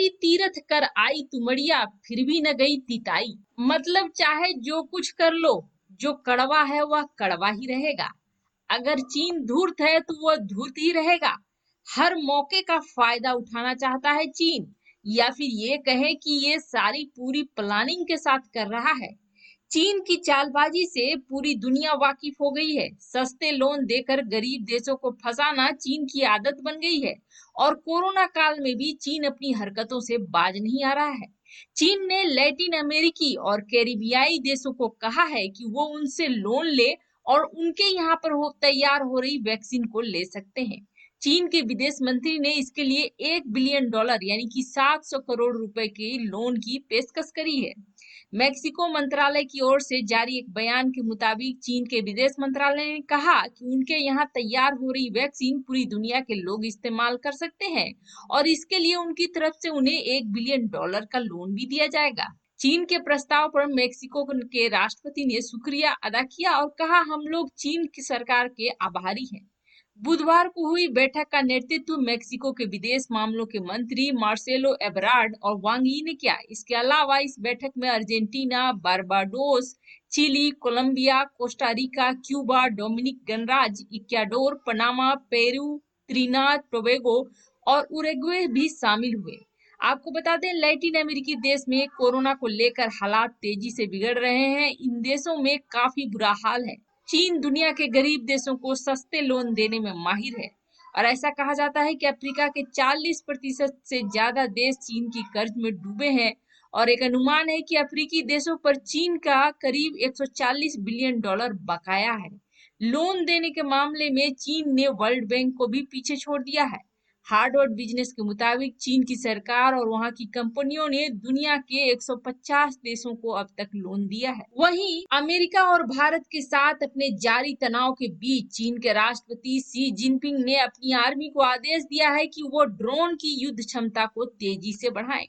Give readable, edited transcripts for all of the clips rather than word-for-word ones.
कई तीरथ कर आई तुमड़िया, फिर भी न गई तिताई। मतलब चाहे जो कुछ कर लो, जो कड़वा है वह कड़वा ही रहेगा। अगर चीन धूर्त है तो वह धूर्त ही रहेगा। हर मौके का फायदा उठाना चाहता है चीन, या फिर ये कहे कि ये सारी पूरी प्लानिंग के साथ कर रहा है। चीन की चालबाजी से पूरी दुनिया वाकिफ हो गई है। सस्ते लोन देकर गरीब देशों को फंसाना चीन की आदत बन गई है, और कोरोना काल में भी चीन अपनी हरकतों से बाज नहीं आ रहा है। चीन ने लैटिन अमेरिकी और कैरिबियाई देशों को कहा है कि वो उनसे लोन ले और उनके यहाँ पर तैयार हो रही वैक्सीन को ले सकते हैं। चीन के विदेश मंत्री ने इसके लिए $1 बिलियन यानी कि 700 करोड़ रुपए के लोन की पेशकश करी है। मेक्सिको मंत्रालय की ओर से जारी एक बयान के मुताबिक चीन के विदेश मंत्रालय ने कहा कि उनके यहाँ तैयार हो रही वैक्सीन पूरी दुनिया के लोग इस्तेमाल कर सकते हैं, और इसके लिए उनकी तरफ से उन्हें $1 बिलियन का लोन भी दिया जाएगा। चीन के प्रस्ताव पर मेक्सिको के राष्ट्रपति ने शुक्रिया अदा किया और कहा, हम लोग चीन की सरकार के आभारी हैं। बुधवार को हुई बैठक का नेतृत्व मेक्सिको के विदेश मामलों के मंत्री मार्सेलो एब्राड और वांग यी ने किया। इसके अलावा इस बैठक में Argentina, Barbados, Chile, Colombia, Costa Rica, Cuba, Dominic गणराज्य, Ecuador, Panama, Peru, Trinidad Tobago और उरुग्वे भी शामिल हुए। आपको बता दें, लैटिन अमेरिकी देश में कोरोना को लेकर हालात तेजी से बिगड़ रहे हैं। इन देशों में काफी बुरा हाल है। चीन दुनिया के गरीब देशों को सस्ते लोन देने में माहिर है, और ऐसा कहा जाता है कि अफ्रीका के 40% से ज्यादा देश चीन की कर्ज में डूबे हैं, और एक अनुमान है कि अफ्रीकी देशों पर चीन का करीब $140 बिलियन बकाया है। लोन देने के मामले में चीन ने वर्ल्ड बैंक को भी पीछे छोड़ दिया है। हार्वर्ड बिजनेस के मुताबिक चीन की सरकार और वहां की कंपनियों ने दुनिया के 150 देशों को अब तक लोन दिया है। वहीं अमेरिका और भारत के साथ अपने जारी तनाव के बीच चीन के राष्ट्रपति शी जिनपिंग ने अपनी आर्मी को आदेश दिया है कि वो ड्रोन की युद्ध क्षमता को तेजी से बढ़ाएं।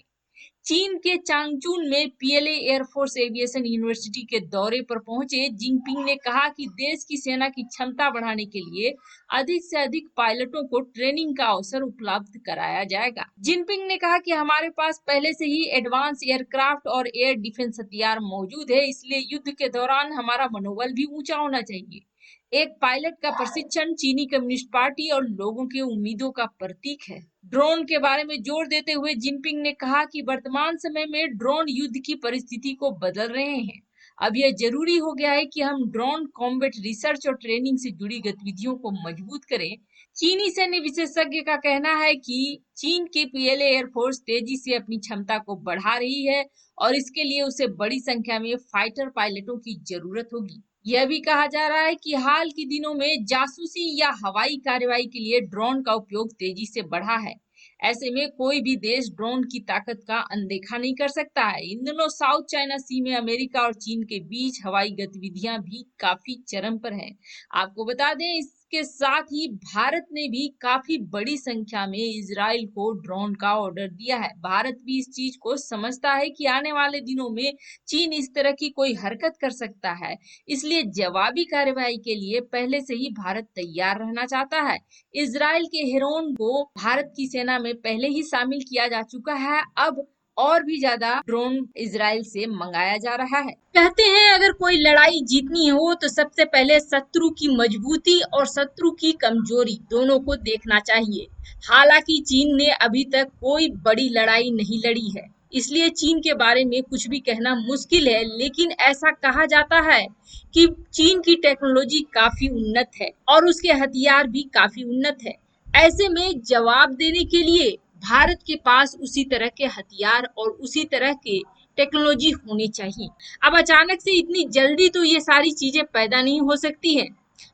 चीन के चांगचून में पीएलए एयरफोर्स एविएशन यूनिवर्सिटी के दौरे पर पहुंचे जिनपिंग ने कहा कि देश की सेना की क्षमता बढ़ाने के लिए अधिक से अधिक पायलटों को ट्रेनिंग का अवसर उपलब्ध कराया जाएगा। जिनपिंग ने कहा कि हमारे पास पहले से ही एडवांस एयरक्राफ्ट और एयर डिफेंस हथियार मौजूद है, इसलिए युद्ध के दौरान हमारा मनोबल भी ऊंचा होना चाहिए। एक पायलट का प्रशिक्षण चीनी कम्युनिस्ट पार्टी और लोगों के उम्मीदों का प्रतीक है। ड्रोन के बारे में जोर देते हुए जिनपिंग ने कहा कि वर्तमान समय में ड्रोन युद्ध की परिस्थिति को बदल रहे हैं। अब यह जरूरी हो गया है कि हम ड्रोन कॉम्बैट रिसर्च और ट्रेनिंग से जुड़ी गतिविधियों को मजबूत करें। चीनी सैन्य विशेषज्ञ का कहना है कि चीन की पीएलए एयरफोर्स तेजी से अपनी क्षमता को बढ़ा रही है, और इसके लिए उसे बड़ी संख्या में फाइटर पायलटों की जरूरत होगी। यह भी कहा जा रहा है कि हाल के दिनों में जासूसी या हवाई कार्रवाई के लिए ड्रोन का उपयोग तेजी से बढ़ा है। ऐसे में कोई भी देश ड्रोन की ताकत का अनदेखा नहीं कर सकता है। इन दिनों साउथ चाइना सी में अमेरिका और चीन के बीच हवाई गतिविधियां भी काफी चरम पर हैं। आपको बता दें, इसके साथ ही भारत ने भी काफी बड़ी संख्या में इजराइल को ड्रोन का ऑर्डर दिया है। भारत भी इस चीज को समझता है कि आने वाले दिनों में चीन इस तरह की कोई हरकत कर सकता है, इसलिए जवाबी कार्रवाई के लिए पहले से ही भारत तैयार रहना चाहता है। इजराइल के हेरोन को भारत की सेना में पहले ही शामिल किया जा चुका है। अब और भी ज्यादा ड्रोन इजराइल से मंगाया जा रहा है। कहते हैं, अगर कोई लड़ाई जीतनी हो तो सबसे पहले शत्रु की मजबूती और शत्रु की कमजोरी दोनों को देखना चाहिए। हालांकि चीन ने अभी तक कोई बड़ी लड़ाई नहीं लड़ी है, इसलिए चीन के बारे में कुछ भी कहना मुश्किल है, लेकिन ऐसा कहा जाता है कि चीन की टेक्नोलॉजी काफी उन्नत है और उसके हथियार भी काफी उन्नत है। ऐसे में जवाब देने के लिए भारत के पास उसी तरह के हथियार और उसी तरह के टेक्नोलॉजी होनी चाहिए। अब अचानक से इतनी जल्दी तो ये सारी चीजें पैदा नहीं हो सकती है।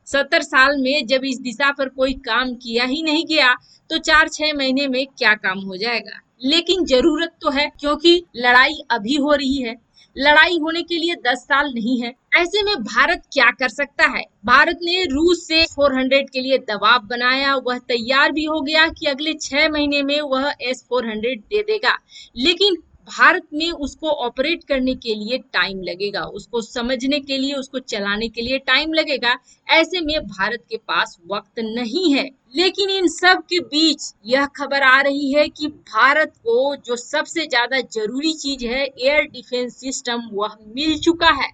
70 साल में जब इस दिशा पर कोई काम किया ही नहीं गया, तो 4-6 महीने में क्या काम हो जाएगा। लेकिन जरूरत तो है, क्योंकि लड़ाई अभी हो रही है। लड़ाई होने के लिए 10 साल नहीं है। ऐसे में भारत क्या कर सकता है? भारत ने रूस से 400 के लिए दबाव बनाया, वह तैयार भी हो गया कि अगले 6 महीने में वह S-400 दे देगा। लेकिन भारत में उसको ऑपरेट करने के लिए टाइम लगेगा, उसको समझने के लिए, उसको चलाने के लिए टाइम लगेगा। ऐसे में भारत के पास वक्त नहीं है। लेकिन इन सब के बीच यह खबर आ रही है कि भारत को जो सबसे ज्यादा जरूरी चीज है, एयर डिफेंस सिस्टम, वह मिल चुका है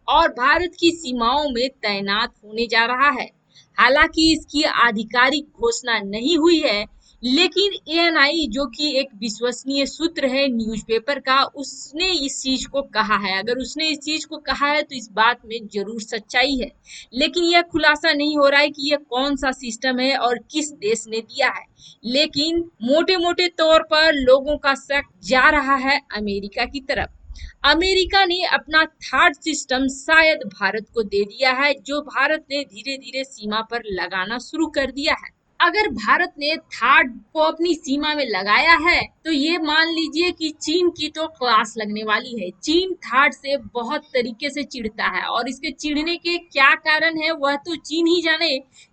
और भारत की सीमाओं में तैनात होने जा रहा है। हालांकि इसकी आधिकारिक घोषणा नहीं हुई है, लेकिन एएनआई जो कि एक विश्वसनीय सूत्र है न्यूज़पेपर का, उसने इस चीज को कहा है। अगर उसने इस चीज को कहा है तो इस बात में जरूर सच्चाई है। लेकिन यह खुलासा नहीं हो रहा है कि यह कौन सा सिस्टम है और किस देश ने दिया है। लेकिन मोटे मोटे तौर पर लोगों का शक जा रहा है अमेरिका की तरफ। अमेरिका ने अपना थर्ड सिस्टम शायद भारत को दे दिया है, जो भारत ने धीरे धीरे सीमा पर लगाना शुरू कर दिया है। अगर भारत ने थाड को अपनी सीमा में लगाया है तो ये मान लीजिए कि चीन की तो क्लास लगने वाली है। चीन थाड से बहुत तरीके से चिढ़ता है और इसके चिढ़ने के क्या कारण है वह तो चीन ही जाने।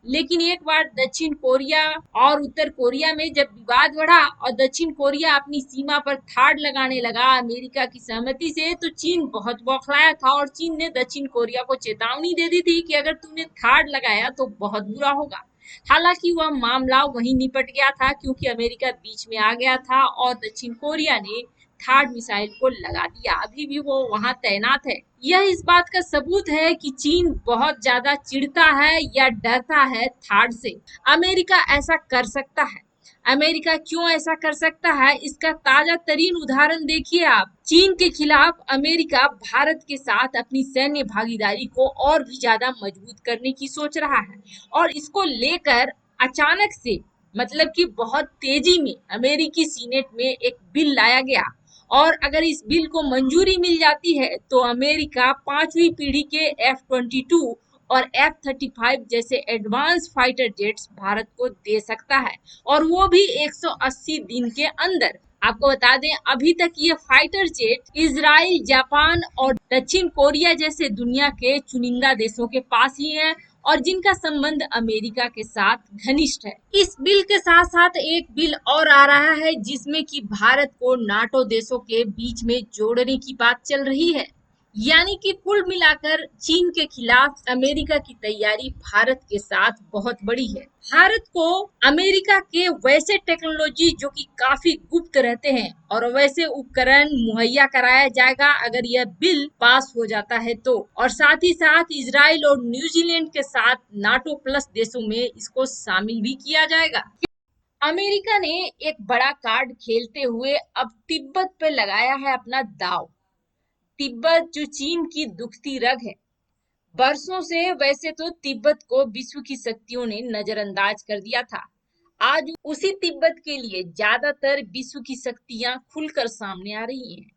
लेकिन एक बार दक्षिण कोरिया और उत्तर कोरिया में जब विवाद बढ़ा और दक्षिण कोरिया अपनी सीमा पर थाड लगाने लगा अमेरिका की सहमति से, तो चीन बहुत बौखलाया था और चीन ने दक्षिण कोरिया को चेतावनी दे दी थी कि अगर तुमने थाड लगाया तो बहुत बुरा होगा। हालांकि वह मामला वहीं निपट गया था क्योंकि अमेरिका बीच में आ गया था और दक्षिण कोरिया ने थार्ड मिसाइल को लगा दिया। अभी भी वो वहां तैनात है। यह इस बात का सबूत है कि चीन बहुत ज्यादा चिढ़ता है या डरता है थार्ड से। अमेरिका ऐसा कर सकता है। अमेरिका क्यों ऐसा कर सकता है, इसका ताजा तरीन उदाहरण देखिए आप। चीन के खिलाफ अमेरिका भारत के साथ अपनी सैन्य भागीदारी को और भी ज्यादा मजबूत करने की सोच रहा है और इसको लेकर अचानक से, मतलब कि बहुत तेजी में अमेरिकी सीनेट में एक बिल लाया गया और अगर इस बिल को मंजूरी मिल जाती है तो अमेरिका 5वीं पीढ़ी के F-22 और F-35 जैसे एडवांस फाइटर जेट्स भारत को दे सकता है, और वो भी 180 दिन के अंदर। आपको बता दें अभी तक ये फाइटर जेट इजराइल, जापान और दक्षिण कोरिया जैसे दुनिया के चुनिंदा देशों के पास ही है और जिनका संबंध अमेरिका के साथ घनिष्ठ है। इस बिल के साथ साथ एक बिल और आ रहा है जिसमें कि भारत को नाटो देशों के बीच में जोड़ने की बात चल रही है। यानी कि कुल मिलाकर चीन के खिलाफ अमेरिका की तैयारी भारत के साथ बहुत बड़ी है। भारत को अमेरिका के वैसे टेक्नोलॉजी जो कि काफी गुप्त रहते हैं और वैसे उपकरण मुहैया कराया जाएगा अगर यह बिल पास हो जाता है तो, और साथ ही साथ इजराइल और न्यूजीलैंड के साथ नाटो प्लस देशों में इसको शामिल भी किया जाएगा। अमेरिका ने एक बड़ा कार्ड खेलते हुए अब तिब्बत पे लगाया है अपना दाव। तिब्बत जो चीन की दुखती रग है, बरसों से वैसे तो तिब्बत को विश्व की शक्तियों ने नजरअंदाज कर दिया था। आज उसी तिब्बत के लिए ज्यादातर विश्व की शक्तियां खुलकर सामने आ रही हैं।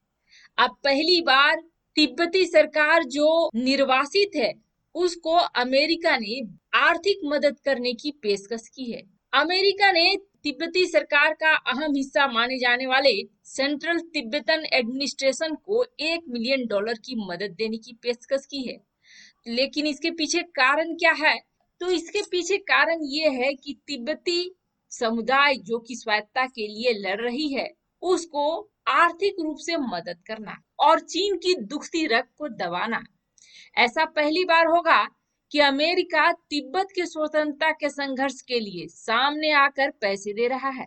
अब पहली बार तिब्बती सरकार जो निर्वासित है उसको अमेरिका ने आर्थिक मदद करने की पेशकश की है। अमेरिका ने तिब्बती सरकार का अहम हिस्सा माने जाने वाले सेंट्रल तिब्बतन एडमिनिस्ट्रेशन को $1 मिलियन की मदद देने की पेशकश की है। लेकिन इसके पीछे कारण क्या है, तो इसके पीछे कारण ये है कि तिब्बती समुदाय जो कि स्वायत्तता के लिए लड़ रही है उसको आर्थिक रूप से मदद करना और चीन की दुखती रग को दबाना। ऐसा पहली बार होगा कि अमेरिका तिब्बत के स्वतंत्रता के संघर्ष के लिए सामने आकर पैसे दे रहा है।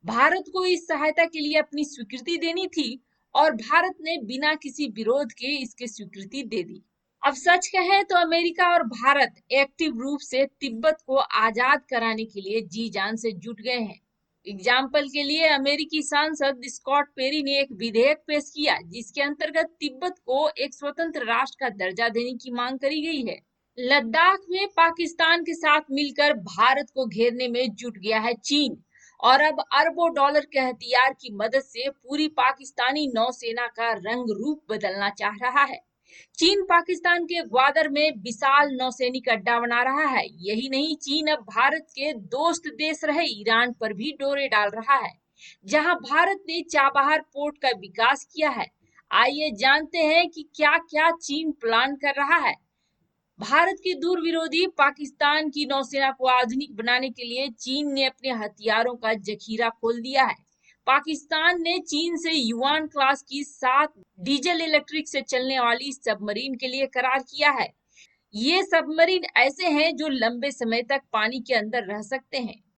भारत को इस सहायता के लिए अपनी स्वीकृति देनी थी और भारत ने बिना किसी विरोध के इसकी स्वीकृति दे दी। अब सच कहें तो अमेरिका और भारत एक्टिव रूप से तिब्बत को आजाद कराने के लिए जी जान से जुट गए हैं। एग्जाम्पल के लिए अमेरिकी सांसद स्कॉट पेरी ने एक विधेयक पेश किया जिसके अंतर्गत तिब्बत को एक स्वतंत्र राष्ट्र का दर्जा देने की मांग करी गई है। लद्दाख में पाकिस्तान के साथ मिलकर भारत को घेरने में जुट गया है चीन और अब अरबों डॉलर के हथियार की मदद से पूरी पाकिस्तानी नौसेना का रंग रूप बदलना चाह रहा है। चीन पाकिस्तान के ग्वादर में विशाल नौसैनिक अड्डा बना रहा है। यही नहीं, चीन अब भारत के दोस्त देश रहे ईरान पर भी डोरे डाल रहा है, जहां भारत ने चाबहार पोर्ट का विकास किया है। आइए जानते हैं कि क्या क्या चीन प्लान कर रहा है। भारत के दूर विरोधी पाकिस्तान की नौसेना को आधुनिक बनाने के लिए चीन ने अपने हथियारों का जखीरा खोल दिया है। पाकिस्तान ने चीन से युआन क्लास की 7 डीजल इलेक्ट्रिक से चलने वाली सबमरीन के लिए करार किया है। ये सबमरीन ऐसे हैं जो लंबे समय तक पानी के अंदर रह सकते हैं।